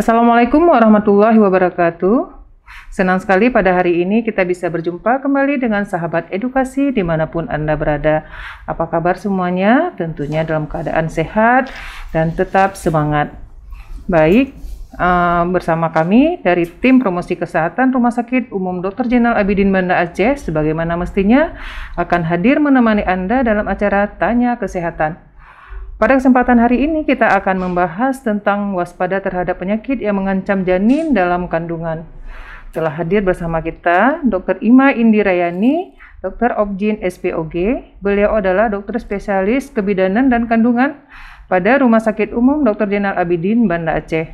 Assalamualaikum warahmatullahi wabarakatuh. Senang sekali pada hari ini kita bisa berjumpa kembali dengan sahabat edukasi dimanapun Anda berada. Apa kabar semuanya? Tentunya dalam keadaan sehat dan tetap semangat. Baik, bersama kami dari tim promosi kesehatan Rumah Sakit Umum Dr. Zainal Abidin Banda Aceh sebagaimana mestinya akan hadir menemani Anda dalam acara Tanya Kesehatan. Pada kesempatan hari ini kita akan membahas tentang waspada terhadap penyakit yang mengancam janin dalam kandungan. Telah hadir bersama kita Dr. Ima Indirayani, Dr. Obgyn SPOG. Beliau adalah dokter spesialis kebidanan dan kandungan pada Rumah Sakit Umum Dr. Zainal Abidin Banda Aceh.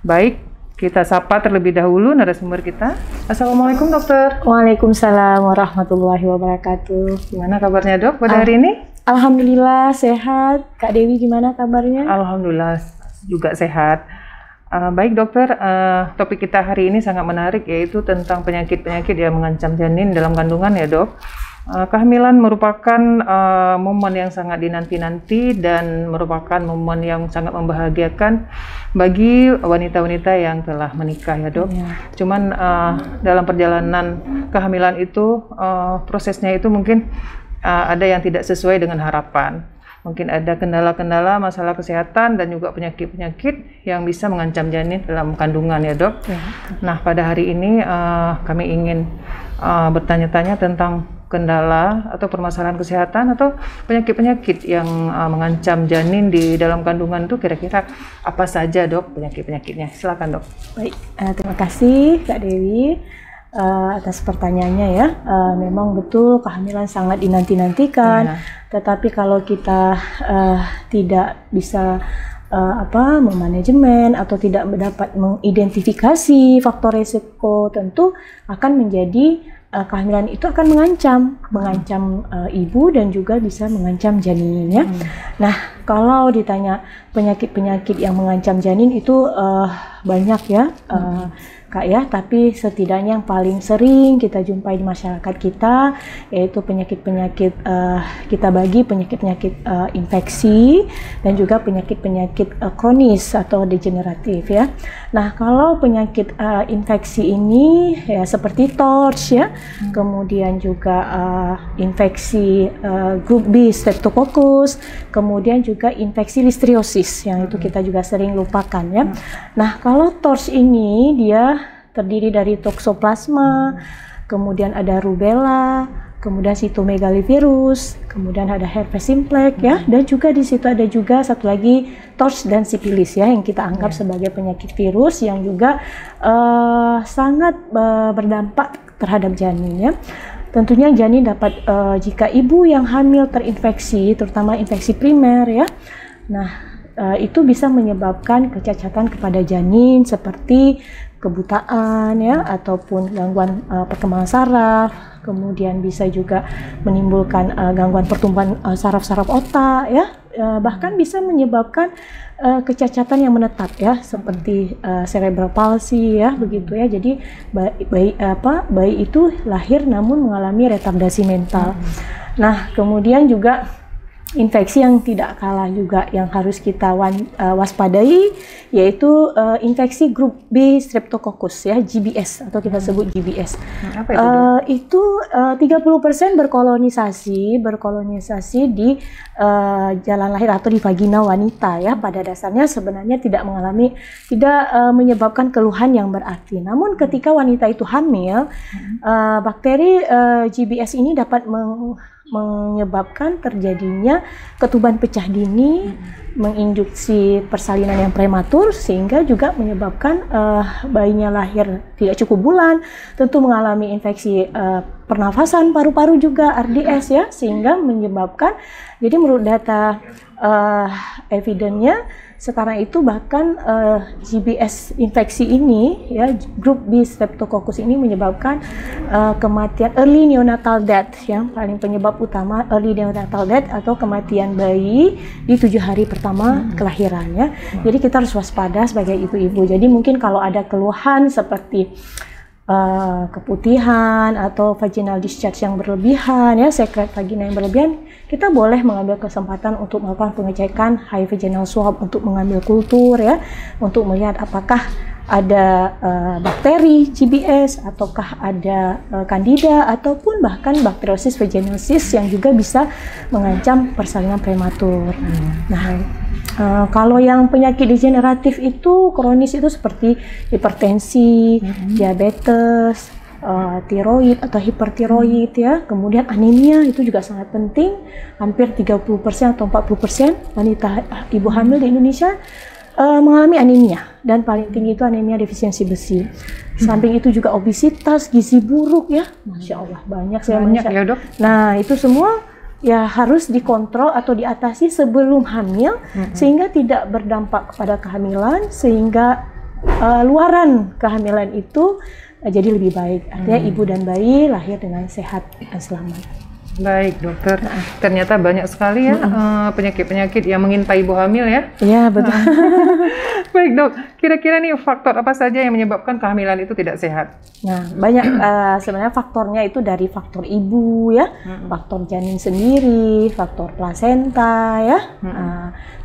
Baik, kita sapa terlebih dahulu narasumber kita. Assalamualaikum dokter. Waalaikumsalam warahmatullahi wabarakatuh. Gimana kabarnya dok pada hari ini? Alhamdulillah sehat. Kak Dewi gimana kabarnya? Alhamdulillah juga sehat. Baik dokter, topik kita hari ini sangat menarik yaitu tentang penyakit-penyakit yang mengancam janin dalam kandungan ya dok. Kehamilan merupakan momen yang sangat dinanti-nanti dan merupakan momen yang sangat membahagiakan bagi wanita-wanita yang telah menikah ya dok. Cuman dalam perjalanan kehamilan itu prosesnya itu mungkin ada yang tidak sesuai dengan harapan. Mungkin ada kendala-kendala masalah kesehatan dan juga penyakit-penyakit yang bisa mengancam janin dalam kandungan ya dok. Nah pada hari ini kami ingin bertanya-tanya tentang kendala atau permasalahan kesehatan atau penyakit-penyakit yang mengancam janin di dalam kandungan itu kira-kira apa saja dok penyakit-penyakitnya. Silakan dok. Baik, terima kasih Kak Dewi atas pertanyaannya ya. Memang betul kehamilan sangat dinanti-nantikan, tetapi kalau kita tidak bisa memanajemen atau tidak dapat mengidentifikasi faktor risiko, tentu akan menjadi kehamilan itu akan mengancam ibu dan juga bisa mengancam janinnya. Nah, kalau ditanya penyakit-penyakit yang mengancam janin itu banyak ya. Kak ya, tapi setidaknya yang paling sering kita jumpai di masyarakat kita yaitu penyakit-penyakit kita bagi penyakit-penyakit infeksi dan juga penyakit-penyakit kronis atau degeneratif ya. Nah, kalau penyakit infeksi ini ya seperti TORCH ya, kemudian juga infeksi grup B Streptococcus, kemudian juga infeksi listeriosis yang itu kita juga sering lupakan ya. Nah, kalau TORCH ini dia terdiri dari toxoplasma, kemudian ada rubella, kemudian cytomegalovirus, kemudian ada herpes simplex ya, dan juga di situ ada juga satu lagi TORCH dan sipilis ya yang kita anggap sebagai penyakit virus yang juga sangat berdampak terhadap janin ya. Tentunya janin dapat jika ibu yang hamil terinfeksi, terutama infeksi primer ya. Nah, itu bisa menyebabkan kecacatan kepada janin seperti kebutaan ya ataupun gangguan perkembangan saraf, kemudian bisa juga menimbulkan gangguan pertumbuhan saraf-saraf otak ya, bahkan bisa menyebabkan kecacatan yang menetap ya seperti cerebral palsy ya begitu ya. Jadi bayi itu lahir namun mengalami retardasi mental. Nah, kemudian juga infeksi yang tidak kalah juga yang harus kita waspadai yaitu infeksi grup B Streptococcus ya, GBS atau kita sebut GBS. Apa itu? 30% berkolonisasi di jalan lahir atau di vagina wanita ya. Pada dasarnya sebenarnya tidak menyebabkan keluhan yang berarti. Namun ketika wanita itu hamil, bakteri GBS ini dapat menyebabkan terjadinya ketuban pecah dini, menginduksi persalinan yang prematur sehingga juga menyebabkan bayinya lahir tidak cukup bulan, tentu mengalami infeksi pernafasan paru-paru juga RDS ya, sehingga menyebabkan, jadi menurut data evidennya sekarang itu bahkan GBS infeksi ini ya, grup B Streptococcus ini menyebabkan kematian early neonatal death, yang paling penyebab utama early neonatal death atau kematian bayi di 7 hari pertama kelahiran ya. Jadi kita harus waspada sebagai ibu-ibu. Jadi mungkin kalau ada keluhan seperti keputihan atau vaginal discharge yang berlebihan, ya, sekret vagina yang berlebihan, kita boleh mengambil kesempatan untuk melakukan pengecekan high vaginal swab untuk mengambil kultur, ya, untuk melihat apakah ada bakteri GBS ataukah ada candida ataupun bahkan bakteriosis vaginosis yang juga bisa mengancam persalinan prematur. Nah, kalau yang penyakit degeneratif itu kronis itu seperti hipertensi, diabetes, tiroid atau hipertiroid, ya. Kemudian anemia itu juga sangat penting. Hampir 30% atau 40% wanita ibu hamil di Indonesia mengalami anemia, dan paling tinggi itu anemia defisiensi besi. Samping itu juga obesitas, gizi buruk, ya. Masya Allah, banyak ya, Dok. Nah, itu semua ya harus dikontrol atau diatasi sebelum hamil, sehingga tidak berdampak kepada kehamilan, sehingga luaran kehamilan itu jadi lebih baik. Artinya ibu dan bayi lahir dengan sehat dan selamat. Baik, dokter. Ternyata banyak sekali ya penyakit-penyakit yang mengintai ibu hamil, ya. Iya, betul. Baik, Dok. Kira-kira nih faktor apa saja yang menyebabkan kehamilan itu tidak sehat? Nah, banyak sebenarnya faktornya itu dari faktor ibu, ya, faktor janin sendiri, faktor plasenta, ya,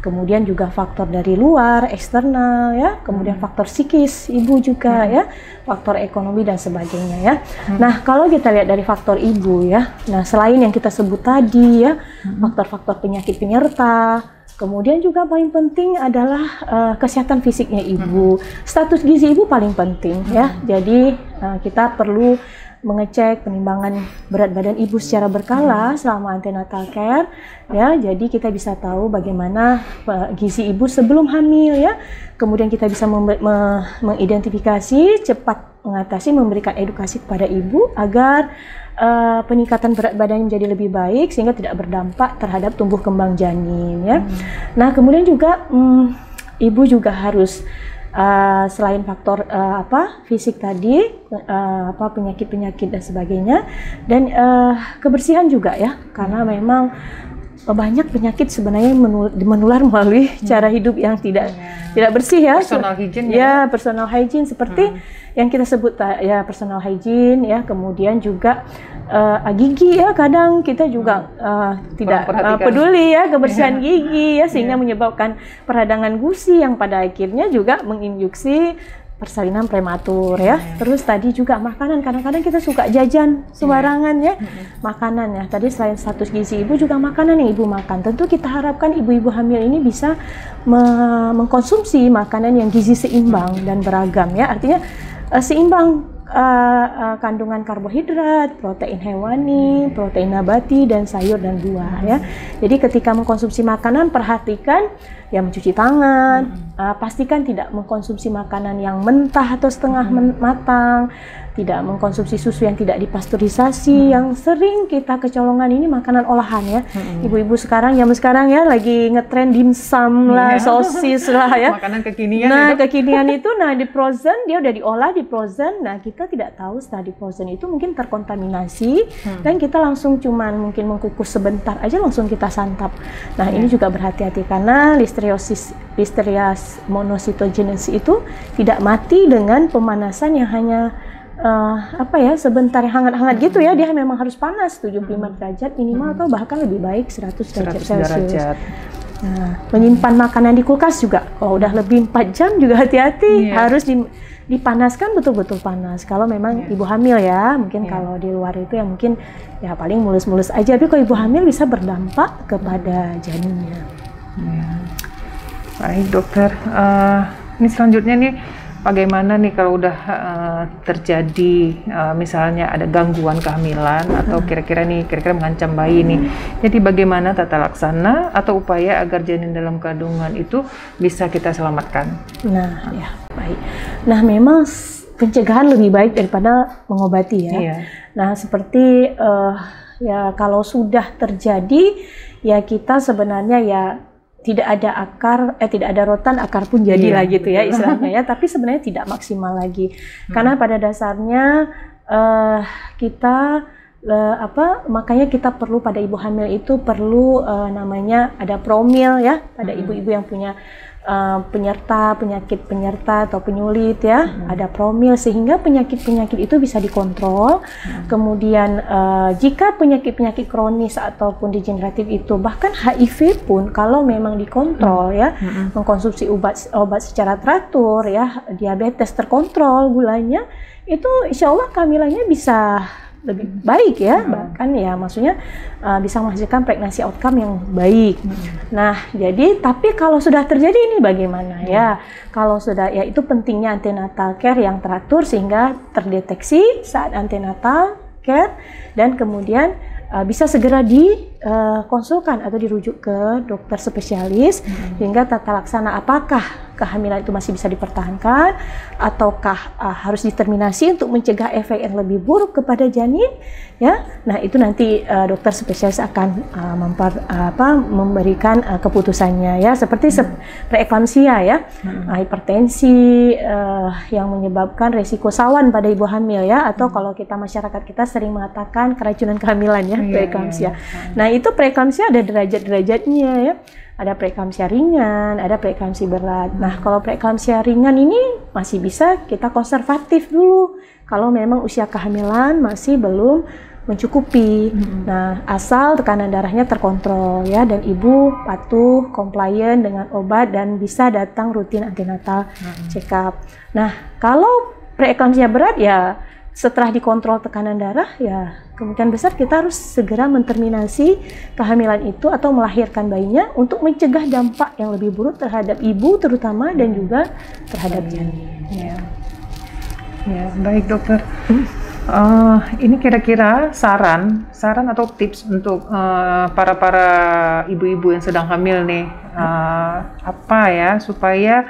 kemudian juga faktor dari luar, eksternal, ya, kemudian faktor psikis ibu juga, ya, faktor ekonomi dan sebagainya, ya. Nah, kalau kita lihat dari faktor ibu, ya, nah selain yang kita sebut tadi, ya, faktor-faktor penyakit penyerta. Kemudian juga paling penting adalah kesehatan fisiknya ibu. Status gizi ibu paling penting, ya. Jadi kita perlu mengecek penimbangan berat badan ibu secara berkala selama antenatal care, ya. Jadi kita bisa tahu bagaimana gizi ibu sebelum hamil, ya. Kemudian kita bisa mengidentifikasi, cepat mengatasi, memberikan edukasi kepada ibu agar peningkatan berat badan menjadi lebih baik sehingga tidak berdampak terhadap tumbuh kembang janin, ya. Nah, kemudian juga ibu juga harus selain faktor fisik tadi, penyakit-penyakit dan sebagainya, dan kebersihan juga, ya, karena memang banyak penyakit sebenarnya menular melalui cara hidup yang tidak bersih, ya. Personal hygiene, ya, personal hygiene seperti yang kita sebut, ya, personal hygiene, ya. Kemudian juga gigi, ya, kadang kita juga tidak peduli, ya, kebersihan gigi, ya, sehingga menyebabkan peradangan gusi yang pada akhirnya juga menginduksi persalinan prematur, ya. Terus tadi juga makanan, kadang-kadang kita suka jajan sembarangan, ya, makanan, ya. Tadi selain status gizi ibu juga makanan yang ibu makan. Tentu kita harapkan ibu-ibu hamil ini bisa mengkonsumsi makanan yang gizi seimbang dan beragam, ya. Artinya seimbang kandungan karbohidrat, protein hewani, protein nabati, dan sayur dan buah, ya. Jadi ketika mengkonsumsi makanan, perhatikan, ya, mencuci tangan, pastikan tidak mengkonsumsi makanan yang mentah atau setengah matang, tidak mengkonsumsi susu yang tidak dipasteurisasi, yang sering kita kecolongan ini makanan olahan, ya. Ibu-ibu sekarang, zaman sekarang, ya, lagi ngetren dimsum lah, sosis lah, ya. Makanan kekinian. Nah, kekinian itu, nah, di frozen, dia udah diolah di frozen. Nah, kita tidak tahu setelah di frozen itu mungkin terkontaminasi, dan kita langsung cuman mungkin mengkukus sebentar aja langsung kita santap. Nah, ini juga berhati-hati karena Listeria monocytogenes itu tidak mati dengan pemanasan yang hanya sebentar yang hangat-hangat gitu, ya. Dia memang harus panas 75 derajat minimal atau bahkan lebih baik 100 derajat Celcius. Nah, menyimpan makanan di kulkas juga kalau udah lebih 4 jam juga hati-hati, harus dipanaskan betul-betul panas. Kalau memang ibu hamil, ya, mungkin kalau di luar itu ya mungkin ya paling mulus-mulus aja, tapi kalau ibu hamil bisa berdampak kepada janinnya. Baik, dokter. Ini selanjutnya nih, bagaimana nih kalau udah terjadi misalnya ada gangguan kehamilan atau kira-kira mengancam bayi nih. Jadi bagaimana tata laksana atau upaya agar janin dalam kandungan itu bisa kita selamatkan? Nah, ya, baik. Nah, memang pencegahan lebih baik daripada mengobati, ya. Nah, seperti ya kalau sudah terjadi, ya kita sebenarnya ya tidak ada tidak ada rotan, akar pun jadilah, gitu, ya, istilahnya, ya. Tapi sebenarnya tidak maksimal lagi, karena pada dasarnya kita makanya kita perlu pada ibu hamil itu perlu namanya ada promil, ya, pada ibu-ibu yang punya penyakit penyerta atau penyulit ya, ada promil, sehingga penyakit-penyakit itu bisa dikontrol. Kemudian jika penyakit-penyakit kronis ataupun degeneratif itu, bahkan HIV pun kalau memang dikontrol ya, mengkonsumsi obat secara teratur ya, diabetes terkontrol gulanya, itu insya Allah kehamilannya bisa lebih baik ya, bahkan ya maksudnya bisa menghasilkan pregnancy outcome yang baik. Nah, jadi tapi kalau sudah terjadi ini bagaimana ya? Kalau sudah, ya itu pentingnya antenatal care yang teratur sehingga terdeteksi saat antenatal care dan kemudian bisa segera dikonsulkan atau dirujuk ke dokter spesialis hingga tata laksana apakah kehamilan itu masih bisa dipertahankan ataukah harus diterminasi untuk mencegah efek yang lebih buruk kepada janin ya. Nah, itu nanti dokter spesialis akan memberikan keputusannya ya, seperti preeklamsia ya, hipertensi yang menyebabkan resiko sawan pada ibu hamil ya, atau kalau kita masyarakat kita sering mengatakan keracunan kehamilan ya, preeklamsia. Nah, itu preeklamsia ada derajat-derajatnya ya. Ada preeklamsia ringan, ada preeklamsia berat. Nah, kalau preeklamsia ringan ini masih bisa kita konservatif dulu kalau memang usia kehamilan masih belum mencukupi. Nah, asal tekanan darahnya terkontrol ya, dan ibu patuh, compliant dengan obat dan bisa datang rutin antenatal check up. Nah, kalau preeklamsia berat ya setelah dikontrol tekanan darah ya kemungkinan besar kita harus segera menterminasi kehamilan itu atau melahirkan bayinya untuk mencegah dampak yang lebih buruk terhadap ibu terutama dan juga terhadap janin. Ya, baik dokter. Ini kira-kira saran atau tips untuk para ibu-ibu yang sedang hamil nih, apa ya supaya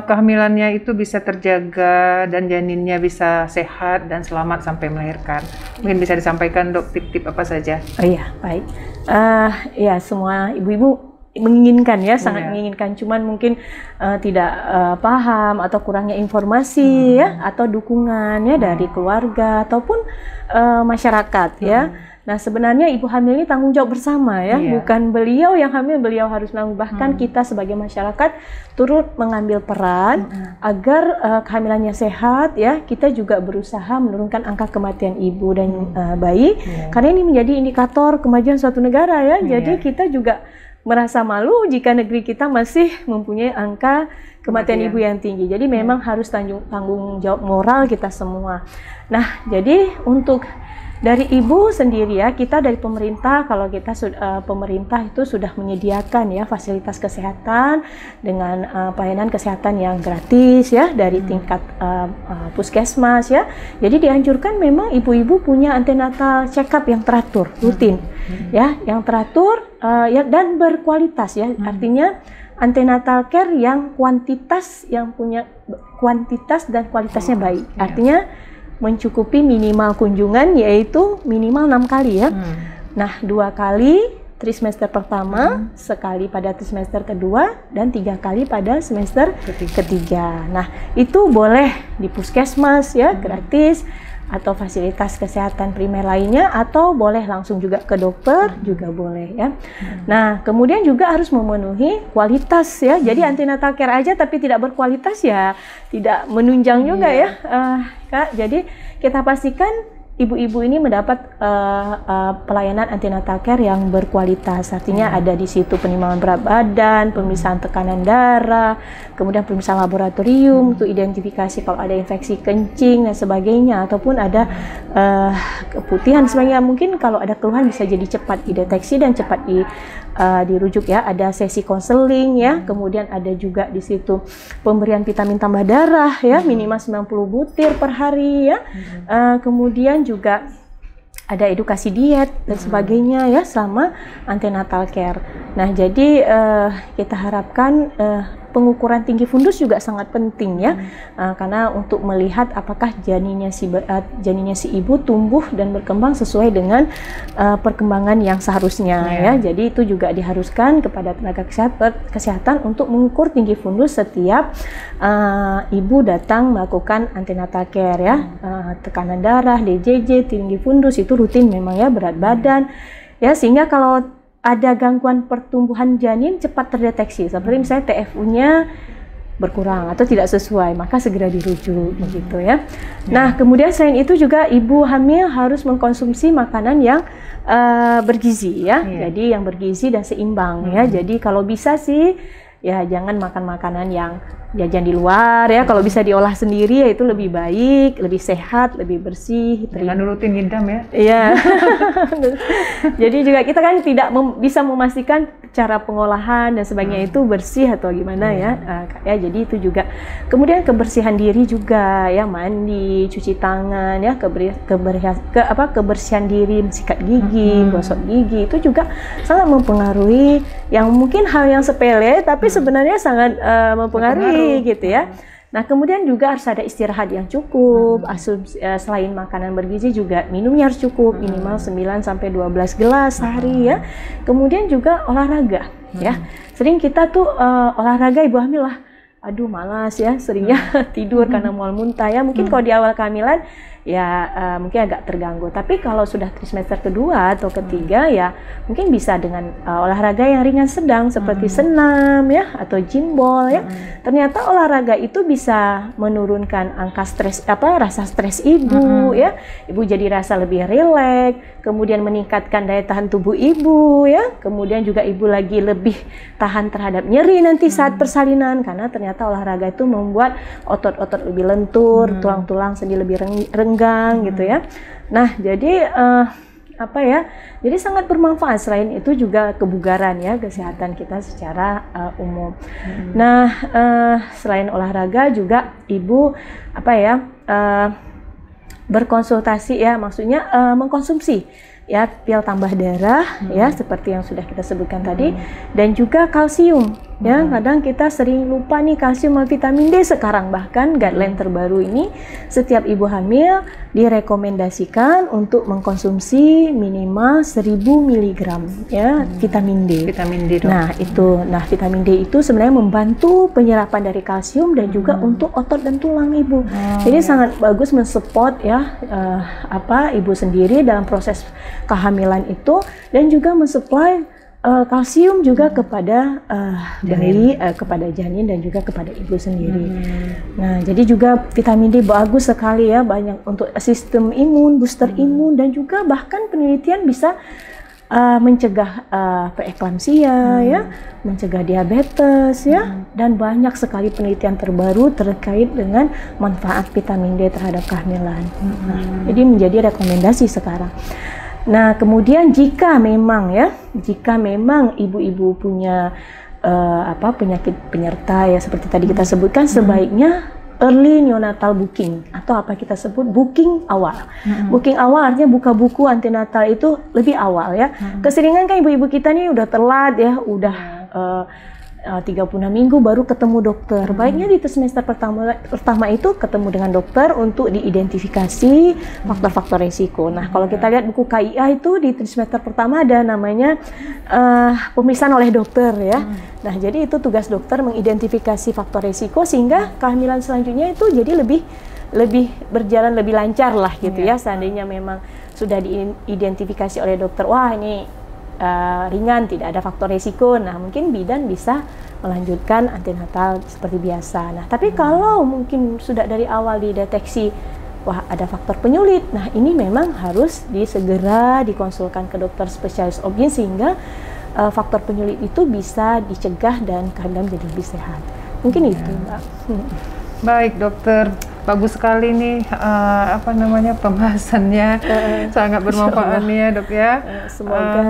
kehamilannya itu bisa terjaga dan janinnya bisa sehat dan selamat sampai melahirkan. Mungkin bisa disampaikan dok tip-tip apa saja? Oh iya, baik. Ya, semua ibu-ibu menginginkan ya, sangat menginginkan. Cuman mungkin tidak paham atau kurangnya informasi ya, atau dukungan ya dari keluarga ataupun masyarakat ya. Nah, sebenarnya ibu hamil ini tanggung jawab bersama ya, bukan beliau yang hamil, beliau harus menanggung. Bahkan kita sebagai masyarakat turut mengambil peran agar kehamilannya sehat ya. Kita juga berusaha menurunkan angka kematian ibu dan bayi, karena ini menjadi indikator kemajuan suatu negara ya. Jadi kita juga merasa malu jika negeri kita masih mempunyai angka kematian ibu yang tinggi. Jadi memang harus tanggung jawab moral kita semua. Nah, jadi untuk dari ibu sendiri ya, kita dari pemerintah, kalau kita pemerintah itu sudah menyediakan ya fasilitas kesehatan dengan pelayanan kesehatan yang gratis ya dari tingkat puskesmas ya. Jadi dianjurkan memang ibu-ibu punya antenatal check up yang teratur, rutin ya, yang teratur ya, dan berkualitas ya. Artinya antenatal care yang kuantitas, yang punya kuantitas dan kualitasnya baik. Artinya mencukupi minimal kunjungan yaitu minimal 6 kali ya. Nah, 2 kali trimester pertama, sekali pada trimester kedua, dan 3 kali pada semester ketiga. Nah, itu boleh di puskesmas ya, gratis, atau fasilitas kesehatan primer lainnya, atau boleh langsung juga ke dokter juga boleh ya. Nah, kemudian juga harus memenuhi kualitas ya. Jadi antenatal care aja tapi tidak berkualitas ya tidak menunjang juga ya Kak. Jadi kita pastikan ibu-ibu ini mendapat pelayanan antenatal care yang berkualitas. Artinya ada di situ penimbangan berat badan, pemeriksaan tekanan darah, kemudian pemeriksaan laboratorium untuk identifikasi kalau ada infeksi kencing dan sebagainya, ataupun ada keputihan sebagainya. Mungkin kalau ada keluhan bisa jadi cepat dideteksi dan cepat dirujuk ya. Ada sesi konseling ya, kemudian ada juga di situ pemberian vitamin tambah darah ya, minimal 90 butir per hari ya. Kemudian juga ada edukasi diet dan sebagainya ya selama antenatal care. Nah, jadi kita harapkan pengukuran tinggi fundus juga sangat penting ya, karena untuk melihat apakah janinnya si ibu tumbuh dan berkembang sesuai dengan perkembangan yang seharusnya ya. Jadi itu juga diharuskan kepada tenaga kesehatan untuk mengukur tinggi fundus setiap ibu datang melakukan antenatal care ya. Tekanan darah, DJJ, tinggi fundus itu rutin memang ya, berat badan ya, sehingga kalau ada gangguan pertumbuhan janin cepat terdeteksi, seperti misalnya TFU-nya berkurang atau tidak sesuai, maka segera dirujuk begitu ya. Nah, kemudian selain itu juga ibu hamil harus mengkonsumsi makanan yang bergizi ya. Jadi yang bergizi dan seimbang ya. Jadi kalau bisa sih ya jangan makan makanan yang jajan di luar ya. Kalau bisa diolah sendiri ya itu lebih baik, lebih sehat, lebih bersih. Jangan nurutin ngidam ya. Iya. Jadi juga kita kan tidak bisa memastikan cara pengolahan dan sebagainya itu bersih atau gimana ya. Ya jadi itu juga. Kemudian kebersihan diri juga ya, mandi, cuci tangan ya, kebersihan diri, sikat gigi, gosok gigi itu juga sangat mempengaruhi, yang mungkin hal yang sepele tapi sebenarnya sangat mempengaruhi gitu ya. Nah, kemudian juga harus ada istirahat yang cukup. Selain makanan bergizi juga minumnya harus cukup, minimal 9 sampai 12 gelas sehari ya. Kemudian juga olahraga ya. Sering kita tuh olahraga ibu hamil lah, aduh malas ya, seringnya tidur karena mual muntah ya. Mungkin kalau di awal kehamilan ya mungkin agak terganggu, tapi kalau sudah trimester kedua atau ketiga ya mungkin bisa dengan olahraga yang ringan sedang seperti senam ya atau gym ball ya. Ternyata olahraga itu bisa menurunkan angka stres, rasa stres ibu ya. Ibu jadi rasa lebih rileks, kemudian meningkatkan daya tahan tubuh ibu ya. Kemudian juga ibu lagi lebih tahan terhadap nyeri nanti saat persalinan, karena ternyata olahraga itu membuat otot-otot lebih lentur, tulang-tulang sendi lebih renggang gitu ya. Nah, jadi jadi sangat bermanfaat. Selain itu juga kebugaran ya, kesehatan kita secara umum. Nah, selain olahraga juga ibu berkonsultasi ya, maksudnya mengkonsumsi ya pil tambah darah ya seperti yang sudah kita sebutkan tadi, dan juga kalsium ya. Kadang kita sering lupa nih kalsium dan vitamin D. Sekarang bahkan guideline terbaru ini setiap ibu hamil direkomendasikan untuk mengkonsumsi minimal 1000 mg ya vitamin D. Vitamin D dong. Nah vitamin D itu sebenarnya membantu penyerapan dari kalsium dan juga untuk otot dan tulang ibu. Jadi sangat bagus mensupport ya ibu sendiri dalam proses kehamilan itu, dan juga mensuplai kalsium juga kepada bayi, kepada janin dan juga kepada ibu sendiri. Nah, jadi juga vitamin D bagus sekali ya, banyak untuk sistem imun, booster imun, dan juga bahkan penelitian bisa mencegah preeklamsia ya, mencegah diabetes ya, dan banyak sekali penelitian terbaru terkait dengan manfaat vitamin D terhadap kehamilan. Jadi menjadi rekomendasi sekarang. Nah, kemudian jika memang ibu-ibu punya penyakit penyerta ya seperti tadi kita sebutkan, sebaiknya early neonatal booking atau apa kita sebut booking awal. Booking awal artinya buka buku antenatal itu lebih awal ya. Keseringan kan ibu-ibu kita nih udah telat ya, udah 36 minggu baru ketemu dokter. Baiknya di semester pertama itu ketemu dengan dokter untuk diidentifikasi faktor-faktor resiko. Nah, kalau kita lihat buku KIA itu di semester pertama ada namanya pemeriksaan oleh dokter ya. Nah, jadi itu tugas dokter mengidentifikasi faktor resiko sehingga kehamilan selanjutnya itu jadi lebih berjalan lebih lancar lah gitu ya. Seandainya memang sudah diidentifikasi oleh dokter, wah ini ringan, tidak ada faktor resiko, nah mungkin bidan bisa melanjutkan antenatal seperti biasa. Nah, tapi kalau mungkin sudah dari awal dideteksi, wah ada faktor penyulit, nah ini memang harus segera dikonsulkan ke dokter spesialis OB sehingga faktor penyulit itu bisa dicegah dan kehamilan jadi lebih sehat. Mungkin itu, Mbak. Baik, dokter. Bagus sekali nih pembahasannya, sangat bermanfaat nih ya dok ya. Semoga.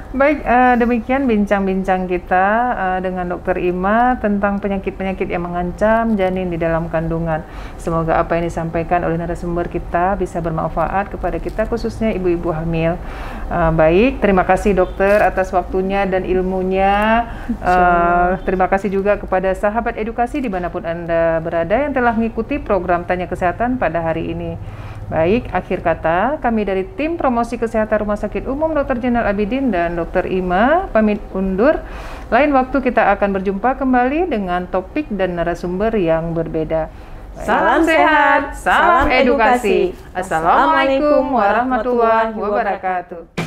Baik, demikian bincang-bincang kita dengan Dokter Ima tentang penyakit-penyakit yang mengancam janin di dalam kandungan. Semoga apa yang disampaikan oleh narasumber kita bisa bermanfaat kepada kita, khususnya ibu-ibu hamil. Baik, terima kasih dokter atas waktunya dan ilmunya. Terima kasih juga kepada sahabat edukasi dimanapun Anda berada yang telah mengikuti program Tanya Kesehatan pada hari ini. Baik, akhir kata kami dari tim promosi kesehatan Rumah Sakit Umum Dr. Zainal Abidin dan Dr. Ima pamit undur. Lain waktu kita akan berjumpa kembali dengan topik dan narasumber yang berbeda. Salam sehat, salam edukasi. Assalamualaikum warahmatullahi wabarakatuh.